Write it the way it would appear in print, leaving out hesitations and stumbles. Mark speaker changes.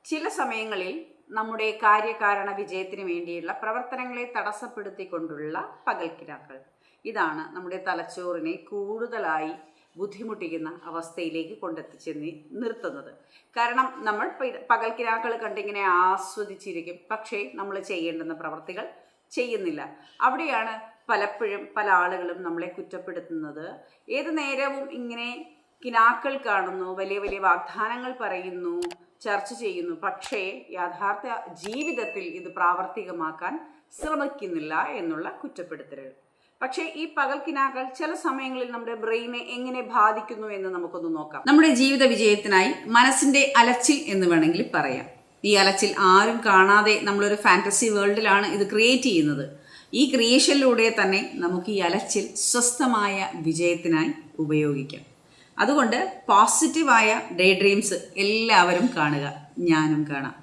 Speaker 1: ചില സമയങ്ങളിൽ നമ്മുടെ കാര്യകാരണ വിജയത്തിന് വേണ്ടിയുള്ള പ്രവർത്തനങ്ങളെ തടസ്സപ്പെടുത്തിക്കൊണ്ടുള്ള പകൽക്കിനാക്കൾ. ഇതാണ് നമ്മുടെ തലച്ചോറിനെ കൂടുതലായി ബുദ്ധിമുട്ടിക്കുന്ന അവസ്ഥയിലേക്ക് കൊണ്ടെത്തിച്ച് നിർത്തുന്നത്. കാരണം നമ്മൾ പകൽക്കിനാക്കൾ കണ്ടിങ്ങനെ ആസ്വദിച്ചിരിക്കും, പക്ഷേ നമ്മൾ ചെയ്യേണ്ടുന്ന പ്രവർത്തികൾ ചെയ്യുന്നില്ല. അവിടെയാണ് പലപ്പോഴും പല ആളുകളും നമ്മളെ കുറ്റപ്പെടുത്തുന്നത്. ഏത് നേരവും ഇങ്ങനെ കിനാക്കൾ കാണുന്നു, വലിയ വലിയ വാഗ്ദാനങ്ങൾ പറയുന്നു, ചർച്ച ചെയ്യുന്നു, പക്ഷേ യാഥാർത്ഥ ജീവിതത്തിൽ ഇത് പ്രാവർത്തികമാക്കാൻ ശ്രമിക്കുന്നില്ല എന്നുള്ള കുറ്റപ്പെടുത്തലുകൾ. പക്ഷേ ഈ പകൽക്കിനാക്കൾ ചില സമയങ്ങളിൽ നമ്മുടെ ബ്രെയിനെ എങ്ങനെ ബാധിക്കുന്നു എന്ന് നമുക്കൊന്ന് നോക്കാം. നമ്മുടെ ജീവിത വിജയത്തിനായി മനസ്സിന്റെ അലച്ചിൽ എന്ന് വേണമെങ്കിൽ പറയാം. ഈ അലച്ചിൽ ആരും കാണാതെ നമ്മളൊരു ഫാന്റസി വേൾഡിലാണ് ഇത് ക്രിയേറ്റ് ചെയ്യുന്നത്. ഈ ക്രിയേഷനിലൂടെ തന്നെ നമുക്ക് ഈ അലച്ചിൽ സ്വസ്ഥമായ വിജയത്തിനായി ഉപയോഗിക്കാം. അതുകൊണ്ട് പോസിറ്റീവായ ഡേ ഡ്രീംസ് എല്ലാവരും കാണുക, ഞാനും കാണാം.